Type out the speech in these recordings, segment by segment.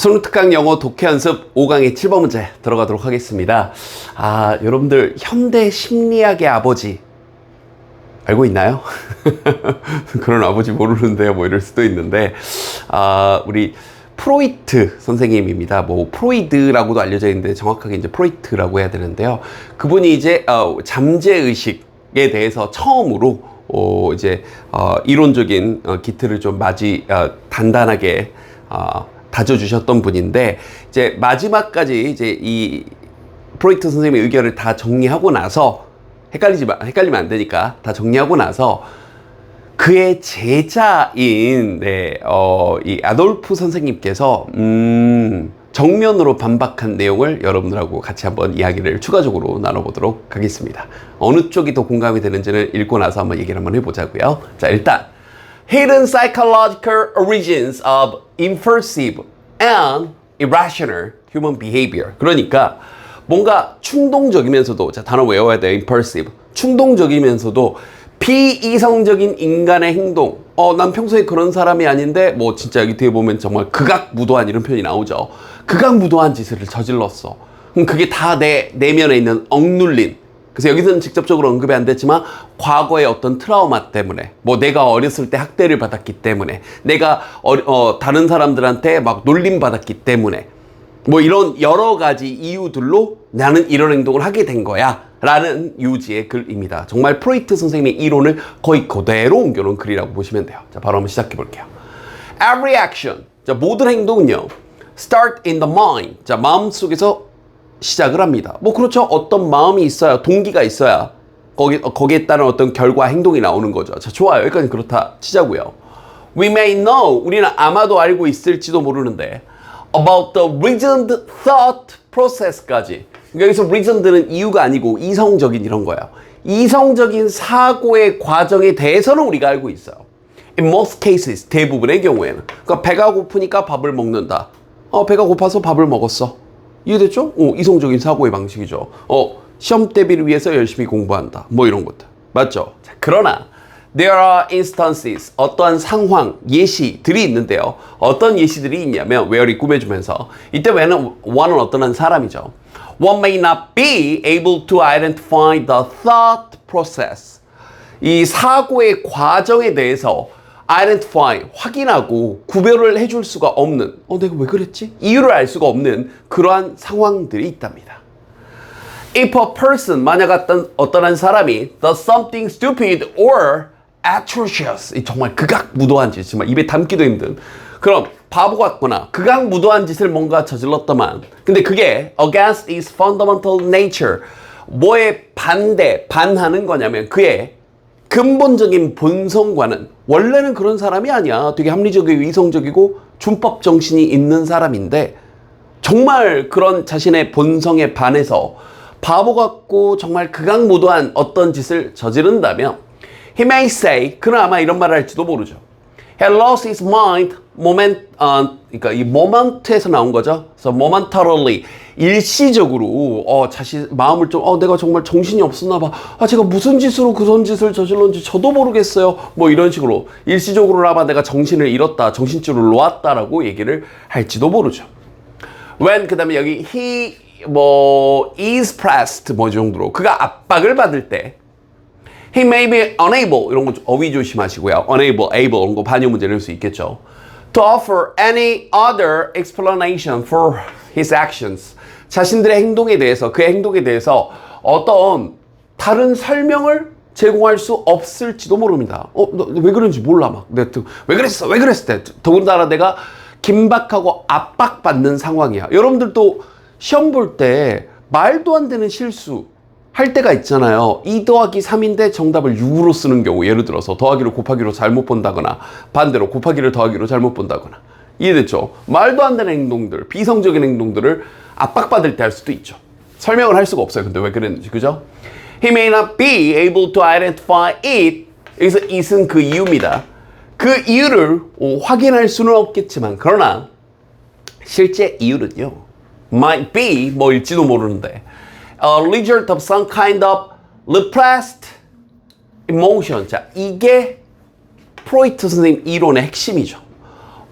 수능 특강 영어 독해 연습 5강의 7번 문제 들어가도록 하겠습니다. 여러분들 현대 심리학의 아버지 알고 있나요? 그런 아버지 모르는데요. 뭐 이럴 수도 있는데 우리 프로이트 선생님입니다. 뭐 프로이드라고도 알려져 있는데 정확하게 이제 프로이트라고 해야 되는데요. 그분이 이제 잠재의식에 대해서 처음으로 이론적인 기틀을 좀 단단하게 다져주셨던 분인데, 이제 마지막까지 이제 이 프로이트 선생님의 의견을 다 정리하고 나서 헷갈리면 안 되니까 다 정리하고 나서 그의 제자인 이 아돌프 선생님께서 정면으로 반박한 내용을 여러분들하고 같이 한번 이야기를 추가적으로 나눠보도록 하겠습니다. 어느 쪽이 더 공감이 되는지는 읽고 나서 한번 얘기를 한번 해보자고요. 자, 일단 Hidden psychological origins of impulsive and irrational human behavior. 그러니까 뭔가 충동적이면서도, 자, 단어 외워야 돼요. impulsive. 충동적이면서도 비이성적인 인간의 행동. 난 평소에 그런 사람이 아닌데, 뭐 진짜 여기 뒤에 보면 정말 극악무도한 이런 표현이 나오죠. 극악무도한 짓을 저질렀어. 그럼 그게 다 내 내면에 있는 억눌린, 그래서 여기서는 직접적으로 언급이 안 됐지만 과거의 어떤 트라우마 때문에, 뭐 내가 어렸을 때 학대를 받았기 때문에, 내가 다른 사람들한테 막 놀림받았기 때문에, 뭐 이런 여러 가지 이유들로 나는 이런 행동을 하게 된 거야 라는 유지의 글입니다. 정말 프로이트 선생님의 이론을 거의 그대로 옮겨놓은 글이라고 보시면 돼요. 자, 바로 한번 시작해 볼게요. Every action, 자, 모든 행동은요, start in the mind, 자, 마음속에서 시작을 합니다. 뭐 그렇죠. 어떤 마음이 있어야, 동기가 있어야 거기에 따른 어떤 결과 행동이 나오는 거죠. 자, 좋아요. 여기까지 그렇다 치자고요. We may know, 우리는 아마도 알고 있을지도 모르는데, about the reasoned thought process까지. 그러니까 여기서 reasoned는 이유가 아니고 이성적인 이런 거예요. 이성적인 사고의 과정에 대해서는 우리가 알고 있어요. In most cases, 대부분의 경우에는. 그러니까 배가 고프니까 밥을 먹는다. 배가 고파서 밥을 먹었어. 이해됐죠? 이성적인 사고의 방식이죠. 시험 대비를 위해서 열심히 공부한다. 뭐 이런 것들. 맞죠? 자, 그러나 there are instances, 어떠한 상황, 예시들이 있는데요. 어떤 예시들이 있냐면, where이 꾸며주면서, 이때 where는 one은 어떤 한 사람이죠. One may not be able to identify the thought process. 이 사고의 과정에 대해서 identify, 확인하고 구별을 해줄 수가 없는, 내가 왜 그랬지? 이유를 알 수가 없는 그러한 상황들이 있답니다. If a person, 만약 어떤 한 사람이 does something stupid or atrocious, 정말 극악무도한 짓, 정말 입에 담기도 힘든 그럼 바보 같거나 극악무도한 짓을 뭔가 저질렀더만, 근데 그게 against its fundamental nature, 뭐에 반하는 거냐면 그의 근본적인 본성과는, 원래는 그런 사람이 아니야. 되게 합리적이고 이성적이고 준법 정신이 있는 사람인데, 정말 그런 자신의 본성에 반해서 바보 같고 정말 극악무도한 어떤 짓을 저지른다면, he may say, 그는 아마 이런 말을 할지도 모르죠. He lost his mind 그러니까 이 moment에서 나온 거죠. 그래서 momentarily, 일시적으로 자신 마음을 좀 내가 정말 정신이 없었나 봐. 제가 무슨 짓으로 그런 짓을 저질렀는지 저도 모르겠어요. 뭐 이런 식으로 일시적으로나마 내가 정신을 잃었다, 정신줄을 놓았다라고 얘기를 할지도 모르죠. When, 그다음에 여기 he is pressed 뭐 정도로 그가 압박을 받을 때, he may be unable, 이런 거 어휘 조심하시고요. unable, able 이런 거 반유 문제 낼 수 있겠죠. To offer any other explanation for his actions. 자신들의 행동에 대해서, 그의 행동에 대해서 어떤 다른 설명을 제공할 수 없을지도 모릅니다. 너 왜 그런지 몰라. 막 왜 그랬을 때. 더군다나 내가 긴박하고 압박받는 상황이야. 여러분들도 시험 볼 때 말도 안 되는 실수 할 때가 있잖아요. 2 더하기 3인데 정답을 6으로 쓰는 경우, 예를 들어서 더하기를 곱하기로 잘못 본다거나 반대로 곱하기를 더하기로 잘못 본다거나. 이해됐죠? 말도 안 되는 행동들, 비성적인 행동들을 압박받을 때 할 수도 있죠. 설명을 할 수가 없어요. 근데 왜 그랬는지, 그죠? He may not be able to identify it. 여기서 it은 그 이유입니다. 그 이유를 확인할 수는 없겠지만, 그러나 실제 이유는요, might be 뭐일지도 모르는데, a result of some kind of repressed emotion. 자, 이게 프로이트 선생님 이론의 핵심이죠.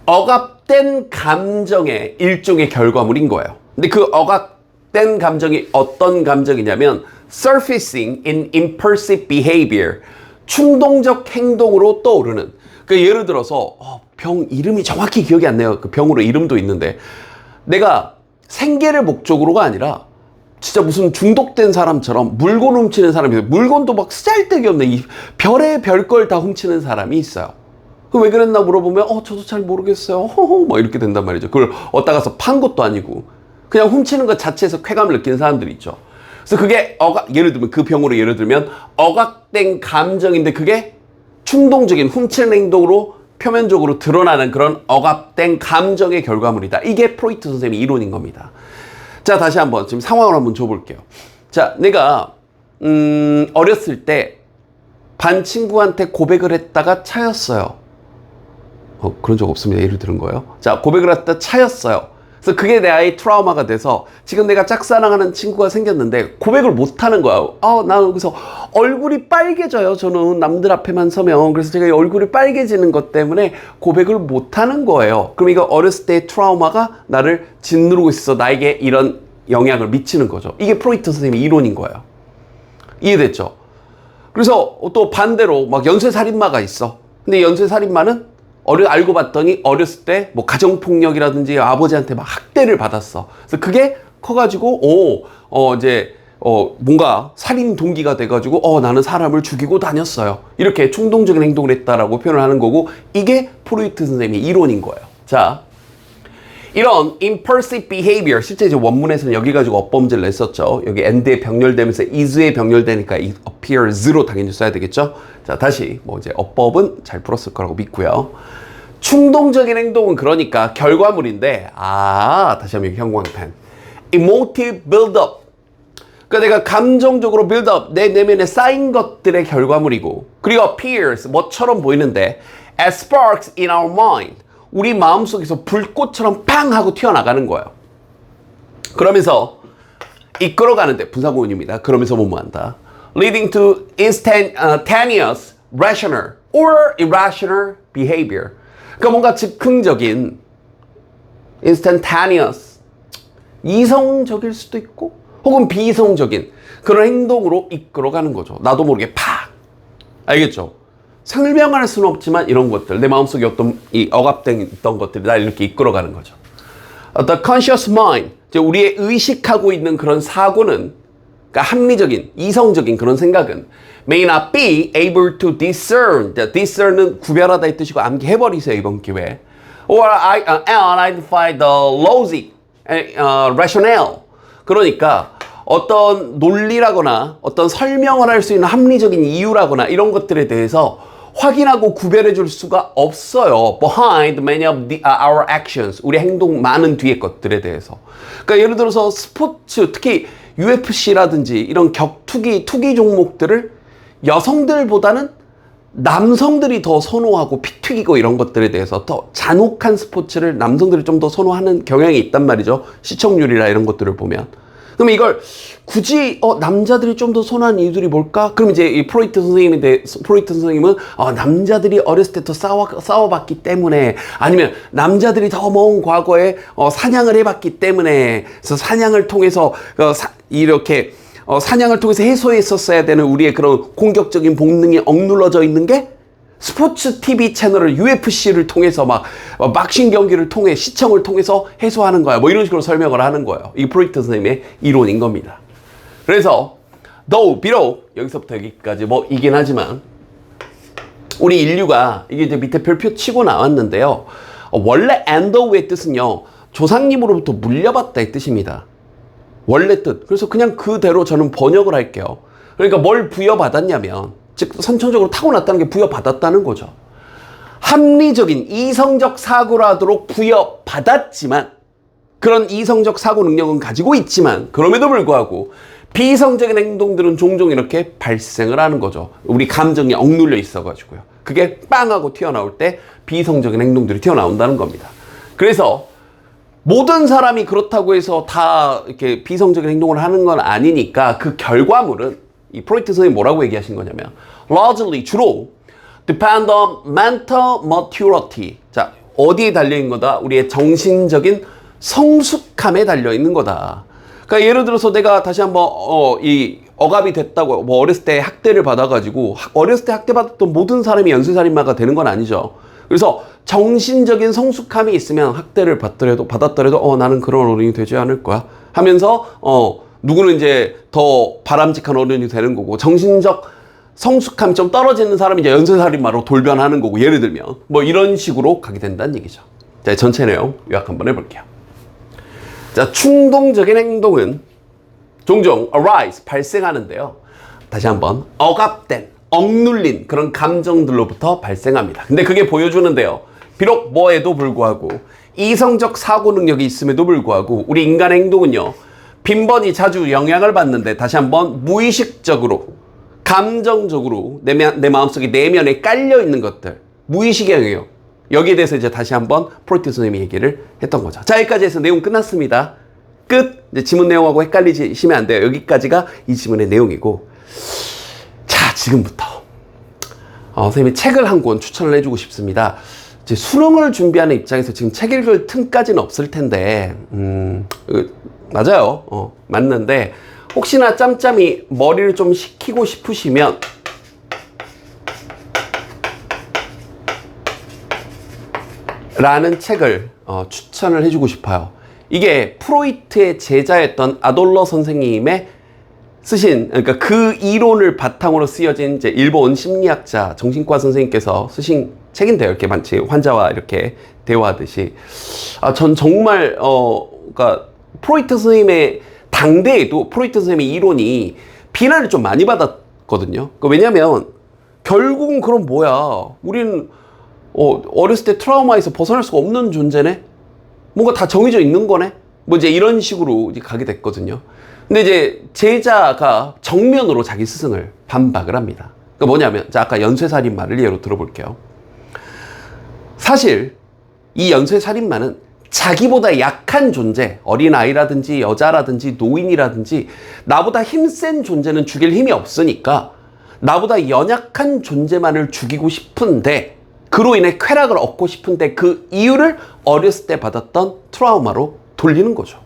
억압 억압된 감정의 일종의 결과물인 거예요. 근데 그 억압된 감정이 어떤 감정이냐면 surfacing in impulsive behavior, 충동적 행동으로 떠오르는. 그러니까 예를 들어서 병 이름이 정확히 기억이 안 나요. 그 병으로 이름도 있는데 내가 생계를 목적으로가 아니라 진짜 무슨 중독된 사람처럼 물건 훔치는 사람이 있어요. 물건도 막 쓰잘데기 없네. 이 별의 별걸 다 훔치는 사람이 있어요. 그럼 왜 그랬나 물어보면 저도 잘 모르겠어요. 허허 막 이렇게 된단 말이죠. 그걸 어디다 가서 판 것도 아니고 그냥 훔치는 것 자체에서 쾌감을 느끼는 사람들이 있죠. 그래서 그게 예를 들면 그 병으로 예를 들면 억압된 감정인데 그게 충동적인 훔치는 행동으로 표면적으로 드러나는 그런 억압된 감정의 결과물이다. 이게 프로이트 선생님의 이론인 겁니다. 자, 다시 한번 지금 상황을 한번 줘볼게요. 자, 내가 어렸을 때 반 친구한테 고백을 했다가 차였어요. 그런 적 없습니다. 예를 들은 거예요. 자, 고백을 했다 차였어요. 그래서 그게 내 아이 트라우마가 돼서 지금 내가 짝사랑하는 친구가 생겼는데 고백을 못하는 거야. 나는 그래서 얼굴이 빨개져요. 저는 남들 앞에만 서면. 그래서 제가 얼굴이 빨개지는 것 때문에 고백을 못하는 거예요. 그럼 이거 어렸을 때의 트라우마가 나를 짓누르고 있어서 나에게 이런 영향을 미치는 거죠. 이게 프로이트 선생님의 이론인 거예요. 이해됐죠? 그래서 또 반대로 막 연쇄살인마가 있어. 근데 연쇄살인마는 알고 봤더니 어렸을 때 뭐 가정폭력이라든지 아버지한테 막 학대를 받았어. 그래서 그게 커가지고 이제 뭔가 살인 동기가 돼가지고 나는 사람을 죽이고 다녔어요. 이렇게 충동적인 행동을 했다라고 표현을 하는 거고 이게 프로이트 선생님의 이론인 거예요. 자, 이런 impulsive behavior 실제 이제 원문에서는 여기 가지고 업범죄를 냈었죠. 여기 and에 병렬되면서 is에 병렬되니까 it appears로 당연히 써야 되겠죠. 자, 다시 뭐 이제 어법은 잘 풀었을 거라고 믿고요. 충동적인 행동은 그러니까 결과물인데 다시 한번 형광펜 emotive build-up, 그러니까 내가 감정적으로 build-up, 내 내면에 쌓인 것들의 결과물이고 그리고 appears, 뭐처럼 보이는데 as sparks in our mind, 우리 마음속에서 불꽃처럼 팡 하고 튀어나가는 거예요. 그러면서 이끌어가는데 분사구문입니다. 그러면서 뭐한다. leading to instantaneous, rational or irrational behavior. 그러니까 뭔가 즉흥적인 instantaneous, 이성적일 수도 있고 혹은 비이성적인 그런 행동으로 이끌어가는 거죠. 나도 모르게 팍. 알겠죠? 설명할 수는 없지만 이런 것들, 내 마음속에 어떤 이 억압된 있던 것들이 날 이렇게 이끌어가는 거죠. The conscious mind, 우리의 의식하고 있는 그런 사고는, 그러니까 합리적인, 이성적인 그런 생각은 may not be able to discern. discern은 구별하다 이 뜻이고 암기해버리세요 이번 기회에. Or identify the logic, rationale. 그러니까 어떤 논리라거나 어떤 설명을 할 수 있는 합리적인 이유라거나 이런 것들에 대해서 확인하고 구별해 줄 수가 없어요. Behind many of our actions. 우리 행동 많은 뒤의 것들에 대해서. 그러니까 예를 들어서 스포츠, 특히 UFC라든지 이런 격투기, 투기 종목들을 여성들보다는 남성들이 더 선호하고 피 튀기고 이런 것들에 대해서 더 잔혹한 스포츠를 남성들이 좀 더 선호하는 경향이 있단 말이죠. 시청률이나 이런 것들을 보면. 그럼 이걸 굳이 남자들이 좀 더 선호하는 이유들이 뭘까? 그럼 이제 이 프로이트 선생님은 남자들이 어렸을 때 더 싸워봤기 때문에, 아니면 남자들이 더 먼 과거에 사냥을 해봤기 때문에, 그래서 사냥을 통해서 이렇게 사냥을 통해서 해소했었어야 되는 우리의 그런 공격적인 본능이 억눌러져 있는 게 스포츠 TV 채널을 UFC를 통해서 막 박싱 경기를 통해 시청을 통해서 해소하는 거야. 뭐 이런 식으로 설명을 하는 거예요. 이 프로이트 선생님의 이론인 겁니다. 그래서 비록 여기서부터 여기까지 이긴 하지만 우리 인류가 이게 이제 밑에 별표 치고 나왔는데요. 원래 엔더우의 뜻은요, 조상님으로부터 물려받다 이 뜻입니다. 원래 뜻. 그래서 그냥 그대로 저는 번역을 할게요. 그러니까 뭘 부여받았냐면, 즉 선천적으로 타고났다는 게 부여받았다는 거죠. 합리적인 이성적 사고를 하도록 부여받았지만, 그런 이성적 사고 능력은 가지고 있지만 그럼에도 불구하고 비이성적인 행동들은 종종 이렇게 발생을 하는 거죠. 우리 감정이 억눌려 있어가지고요. 그게 빵 하고 튀어나올 때 비이성적인 행동들이 튀어나온다는 겁니다. 그래서 모든 사람이 그렇다고 해서 다 이렇게 비이성적인 행동을 하는 건 아니니까 그 결과물은, 이 프로이트 선생님이 뭐라고 얘기하신 거냐면 largely, 주로 depend on mental maturity. 자, 어디에 달려있는 거다? 우리의 정신적인 성숙함에 달려있는 거다. 그러니까 예를 들어서 내가 다시 한번 이 억압이 됐다고 뭐 어렸을 때 학대를 받아가지고 어렸을 때 학대받았던 모든 사람이 연쇄살인마가 되는 건 아니죠. 그래서 정신적인 성숙함이 있으면 학대를 받았더라도 나는 그런 어른이 되지 않을 거야 하면서 누구는 이제 더 바람직한 어른이 되는 거고, 정신적 성숙함이 좀 떨어지는 사람이 이제 연쇄살인마로 돌변하는 거고, 예를 들면 뭐 이런 식으로 가게 된다는 얘기죠. 자, 전체 내용 요약 한번 해볼게요. 자, 충동적인 행동은 종종 arise, 발생하는데요. 다시 한번 억압된, 억눌린 그런 감정들로부터 발생합니다. 근데 그게 보여주는데요. 비록 뭐에도 불구하고 이성적 사고 능력이 있음에도 불구하고 우리 인간의 행동은요, 빈번히 자주 영향을 받는데, 다시 한번 무의식적으로, 감정적으로 내 마음속에 내면에 깔려있는 것들, 무의식의 영역, 여기에 대해서 이제 다시 한번 프로이트 선생님이 얘기를 했던 거죠. 자, 여기까지 해서 내용 끝났습니다. 끝! 이제 지문 내용하고 헷갈리시면 안 돼요. 여기까지가 이 지문의 내용이고, 자, 지금부터 선생님이 책을 한 권 추천을 해주고 싶습니다. 이제 수능을 준비하는 입장에서 지금 책 읽을 틈까지는 없을 텐데, 맞아요. 맞는데 혹시나 짬짬이 머리를 좀 식히고 싶으시면 라는 책을 추천을 해주고 싶어요. 이게 프로이트의 제자였던 아돌러 선생님의 쓰신, 그러니까 그 이론을 바탕으로 쓰여진 이제 일본 심리학자 정신과 선생님께서 쓰신 책인데요. 이렇게 마치 환자와 이렇게 대화하듯이. 전 정말 그러니까 프로이트 선생님의 당대에도 프로이트 선생님의 이론이 비난을 좀 많이 받았거든요. 왜냐면 결국은 그럼 뭐야, 우리는 어렸을 때 트라우마에서 벗어날 수가 없는 존재네? 뭔가 다 정해져 있는 거네? 뭐 이제 이런 식으로 이제 가게 됐거든요. 근데 이제 제자가 정면으로 자기 스승을 반박을 합니다. 그러니까 뭐냐면, 자, 아까 연쇄살인마를 예로 들어볼게요. 사실 이 연쇄살인마는 자기보다 약한 존재, 어린아이라든지 여자라든지 노인이라든지 나보다 힘센 존재는 죽일 힘이 없으니까 나보다 연약한 존재만을 죽이고 싶은데, 그로 인해 쾌락을 얻고 싶은데 그 이유를 어렸을 때 받았던 트라우마로 돌리는 거죠.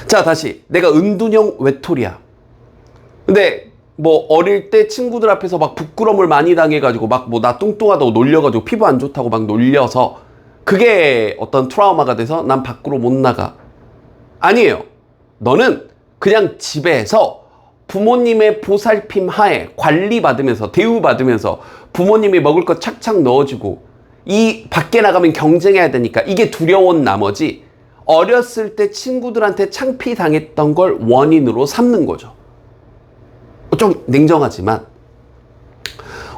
자, 다시 내가 은둔형 외톨이야. 근데 뭐 어릴 때 친구들 앞에서 막 부끄러움을 많이 당해가지고 막 뭐 나 뚱뚱하다고 놀려가지고 피부 안 좋다고 막 놀려서 그게 어떤 트라우마가 돼서 난 밖으로 못 나가. 아니에요. 너는 그냥 집에서 부모님의 보살핌 하에 관리받으면서, 대우받으면서 부모님이 먹을 것 착착 넣어주고, 이 밖에 나가면 경쟁해야 되니까 이게 두려운 나머지 어렸을 때 친구들한테 창피당했던 걸 원인으로 삼는 거죠. 좀 냉정하지만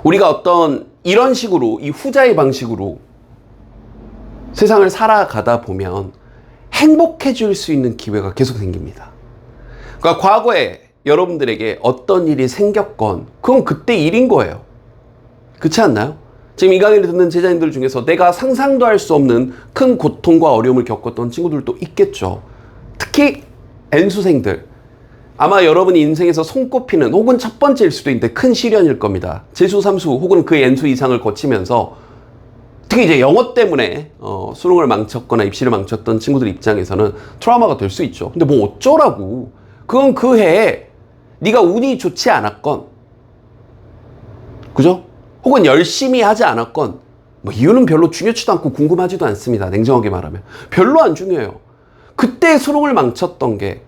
우리가 어떤 이런 식으로, 이 후자의 방식으로 세상을 살아가다 보면 행복해질 수 있는 기회가 계속 생깁니다. 그러니까 과거에 여러분들에게 어떤 일이 생겼건 그건 그때 일인 거예요. 그렇지 않나요? 지금 이 강의를 듣는 제자님들 중에서 내가 상상도 할 수 없는 큰 고통과 어려움을 겪었던 친구들도 있겠죠. 특히 N수생들, 아마 여러분이 인생에서 손꼽히는 혹은 첫 번째일 수도 있는데 큰 시련일 겁니다. 재수, 삼수 혹은 그 N수 이상을 거치면서 특히 이제 영어 때문에 수능을 망쳤거나 입시를 망쳤던 친구들 입장에서는 트라우마가 될 수 있죠. 근데 뭐 어쩌라고. 그건 그 해에 네가 운이 좋지 않았건, 그죠? 혹은 열심히 하지 않았건, 뭐 이유는 별로 중요치도 않고 궁금하지도 않습니다. 냉정하게 말하면. 별로 안 중요해요. 그때 수능을 망쳤던 게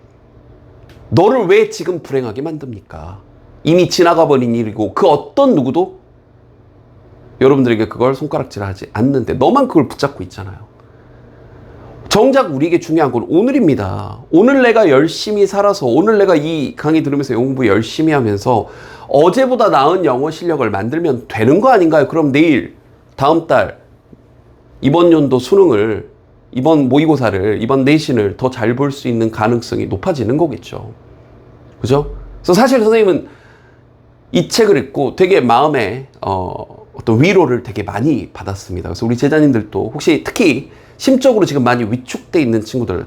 너를 왜 지금 불행하게 만듭니까? 이미 지나가 버린 일이고 그 어떤 누구도 여러분들에게 그걸 손가락질하지 않는데 너만 그걸 붙잡고 있잖아요. 정작 우리에게 중요한 건 오늘입니다. 오늘 내가 열심히 살아서, 오늘 내가 이 강의 들으면서 영어 공부 열심히 하면서 어제보다 나은 영어 실력을 만들면 되는 거 아닌가요? 그럼 내일, 다음 달, 이번 연도 수능을, 이번 모의고사를, 이번 내신을 더 잘 볼 수 있는 가능성이 높아지는 거겠죠. 그죠? 그래서 사실 선생님은 이 책을 읽고 되게 마음에 어떤 위로를 되게 많이 받았습니다. 그래서 우리 제자님들도 혹시 특히 심적으로 지금 많이 위축돼 있는 친구들,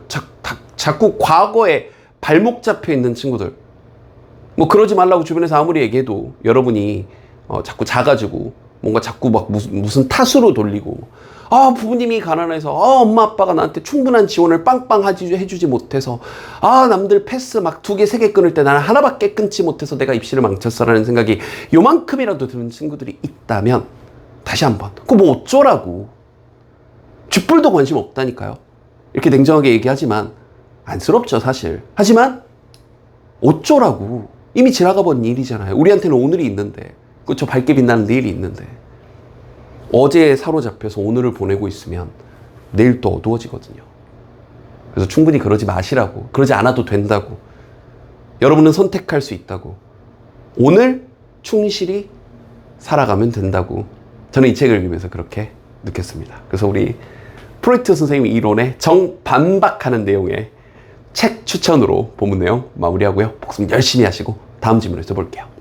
자꾸 과거에 발목 잡혀 있는 친구들, 뭐 그러지 말라고 주변에서 아무리 얘기해도 여러분이 자꾸 작아지고 뭔가 자꾸 막 무슨 탓으로 돌리고, 아, 부모님이 가난해서, 아, 엄마 아빠가 나한테 충분한 지원을 빵빵 해주지 못해서, 아, 남들 패스 막 2개, 3개 끊을 때 나는 하나밖에 끊지 못해서 내가 입시를 망쳤어라는 생각이 요만큼이라도 드는 친구들이 있다면, 다시 한번, 그거 뭐 어쩌라고. 쥐뿔도 관심 없다니까요. 이렇게 냉정하게 얘기하지만, 안쓰럽죠, 사실. 하지만, 어쩌라고. 이미 지나가 버린 일이잖아요. 우리한테는 오늘이 있는데, 그쵸, 밝게 빛나는 내일이 있는데, 어제에 사로잡혀서 오늘을 보내고 있으면 내일 또 어두워지거든요. 그래서 충분히 그러지 마시라고. 그러지 않아도 된다고. 여러분은 선택할 수 있다고. 오늘 충실히 살아가면 된다고. 저는 이 책을 읽으면서 그렇게 느꼈습니다. 그래서 우리 프로이트 선생님 이론에 정반박하는 내용의 책 추천으로 본문 내용 마무리하고요. 복습 열심히 하시고 다음 질문에서 볼게요.